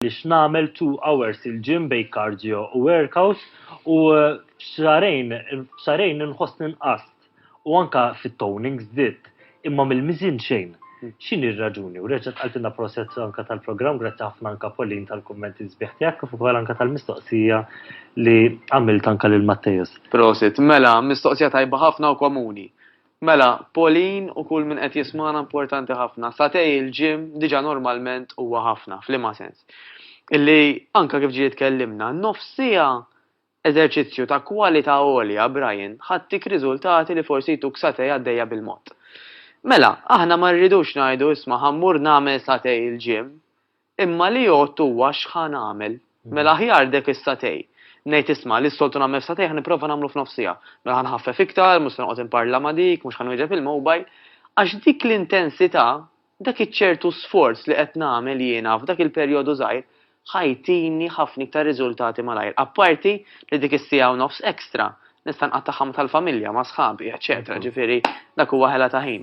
biex nagħmel 2 hours il-gym bejn cardio u workout u f'xarejn inħossni nqast u anka fit-toning żdied imma mill-miżin xejn. X'inhi r-raġuni? U reġgħet qaltilna proċess anka tal-programm grazzi ħafna anka Pauline tal-kummenti sbieħ tiegħek kif ukoll anka tal-mistoqsija li għamilt anka lil Mattejus. Prosit, mela, mistoqsija tajba ħafna u komuni. Mela, Pauline u kull min qed jismana importanti ħafna. Satej il-ġim diġà normalment huwa ħafna, f'liema sens. Illi anka kif ġiet tkellimna, nofsija eżerċizzju ta' kwalità għolja, Brian, ħadtik riżultati li forsi tuk satej għaddejja bil-mod. Mela, aħna ma rridux ngħidu isma' ħammur nagħmel satej il-ġim, imma li jgħod huwa x'ħan nagħmel. Mela aħjar dek is-satej. Ngħid isma' li s-soltu nagħmel satej ħnipprova nagħmlu f'nofsija. Mela ħanħaffef iktar, mhux se noqgħod imparla ma' dik, mhux ħanwieġeb il-mowbajl, għax dik l-intensità, dak iċ-ċertu sforz li qed nagħmel jiena f'dak il-perjodu żgħir ħajtini ħafna iktar riżultati malajr. Apparti li dik is-sija u nofs ekstra. Nista' nqattaħħam tal-familja ma' sħabi, eċetera, ġifieri dak huwa ħela ta' ħin.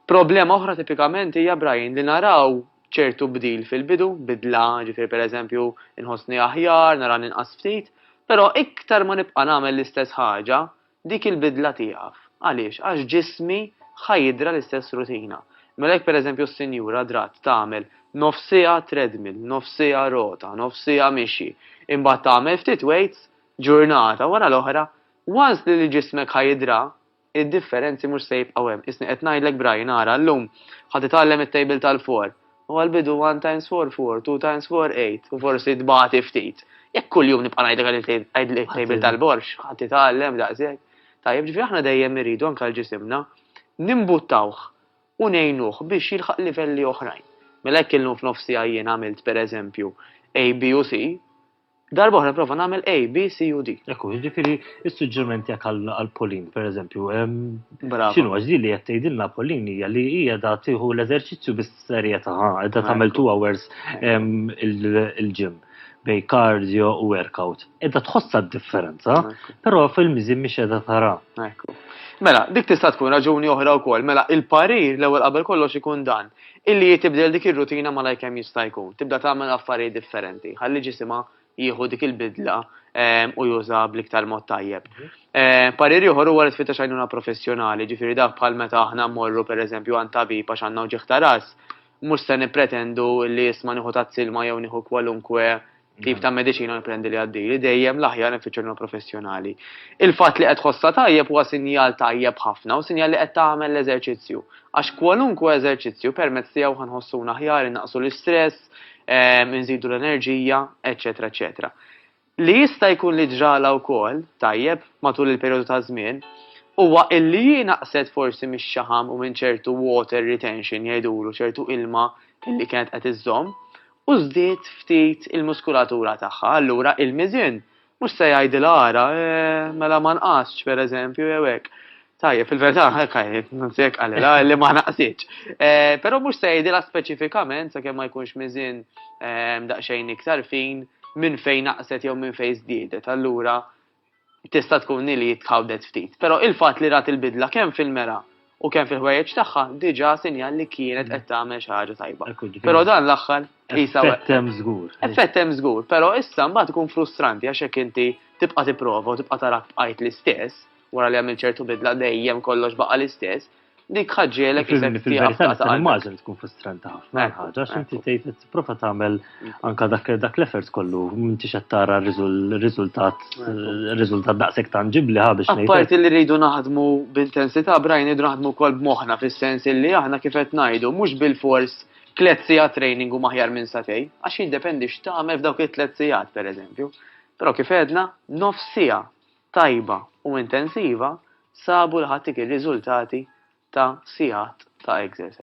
Problema oħra tipikament hija Brian li naraw ċertu bdil fil-bidu, bidla, ġifieri pereżempju inħossni aħjar, nara ninqas ftit, però iktar ma nibqa' nagħmel l-istess ħaġa, dik il-bidla tieqaf. Għaliex? Għax ġismi ħajdra l-istess rutina. Mela hekk pereżempju s-sinjura drat tagħmel nofsija treadmill, nofsija rota, nofsija mixi, imbagħad tagħmel ftit weights ġurnata wara l-oħra. Once li l-ġismek ħajdra, id-differenzi mhux se jibqgħu hemm. Isni qed ngħidlek Brian ara llum ħadd itgħallem it-table tal-4. U għall-bidu 1 times 4 4, 2 times 4 8 u forsi tbagħti ftit. Jekk kuljum nibqa' ngħidlek it-table tal-borx, ħadd itgħallem daqshekk. Tajjeb ġifieri aħna dejjem irridu anke l-ġisimna nimbuttawh u ngħinuh biex jilħaq livelli oħrajn. Mela hekk illum f'nofsija jien għamilt pereżempju A, B u C. Darba oħra prova nagħmel A, B, C u D. Ekku, ġifieri is-suġġerimenti jekk għal Pauline pereżempju. Bravo. X'inhu għax din li qed tgħidilna Pauline hija li hija da tieħu l-eżerċizzju bis-serjetà, qiegħda tagħmel 2 hours il-gym bej cardio u workout. Qiegħda tħossha d-differenza, però fil-miżin mhix qiegħda tara. Ekku. Mela, dik tista' tkun raġuni oħra wkoll. Mela, il-parir l-ewwel qabel kollox ikun dan. Illi tibdel dik ir-rutina malajr kemm jista' jkun. Tibda tagħmel affarijiet differenti. Ħalli ġisimha jieħu dik il-bidla u juża bl-iktar mod tajjeb. Parir ieħor huwa li tfittex għajnuna professjonali, ġifieri dak bħal meta aħna mmorru pereżempju għand tabib għax għandna uġigħ ta' ras, mhux se nippretendu li isma' nieħu tazzilma jew nieħu kwalunkwe tip ta' mediċina nipprendi li għaddili, dejjem l-aħjar nifittxu għajnuna professjonali. Il-fatt li qed tħossha tajjeb huwa sinjal tajjeb ħafna u sinjal li qed tagħmel l-eżerċizzju. Għax kwalunkwe eżerċizzju permezz tiegħu ħanħossuna aħjar innaqsu l-istress, nżidu l-enerġija, eċetera, eċetera. Li jista' jkun li ġrala wkoll tajjeb matul il-perjodu ta' żmien huwa illi naqset forsi mix-xaħam u minn ċertu water retention jgħidulu ċertu ilma illi kienet qed iżżomm u żdied ftit il-muskulatura tagħha. Allura il-miżien mhux se jgħidilha ara mela ma nqasx pereżempju jew hekk. Tajjeb, fil-verità nsejk għalilha li ma naqsitx. Però mhux se jgħidilha speċifikament sakemm ma jkunx miżien daqsxejn iktar fin minn fejn naqset jew minn fejn żdiedet. Allura tista' tkun li tħawdet ftit. Però il-fatt li rat il-bidla kemm fil-mera u kemm fil-ħwejjeġ tagħha diġà sinjal li kienet qed tagħmel xi ħaġa tajba. Però dan l-aħħar Effett hemm żgur. Effett hemm żgur, però issa mbagħad ikun frustranti għax hekk inti tibqa' tipprova u tibqa' tara bqajt l-istess wara li għamil ċertu bidla dejjem kollox baqa' l-istess, dik ħaġġielek fil-verità immaġin tkun frustranti ħafna ħaġa għax inti tgħid tipprova tagħmel anke dak l-effort kollu m'intix qed tara riżultat daqshekk tanġibbli biex ngħid. Apparti li rridu naħdmu b'intensità Brian rridu naħdmu wkoll b'moħħna fis-sens illi aħna kif qed ngħidu mhux bil-fors 3 sigħat training u maħjar minn satej, għax jiddependi x'tagħmel f'dawk it-3 sigħat pereżempju. Però kif għedna nofs siegħa tajba u intensiva sabu l-ħattik ir-riżultati ta' sigħat ta' exercise.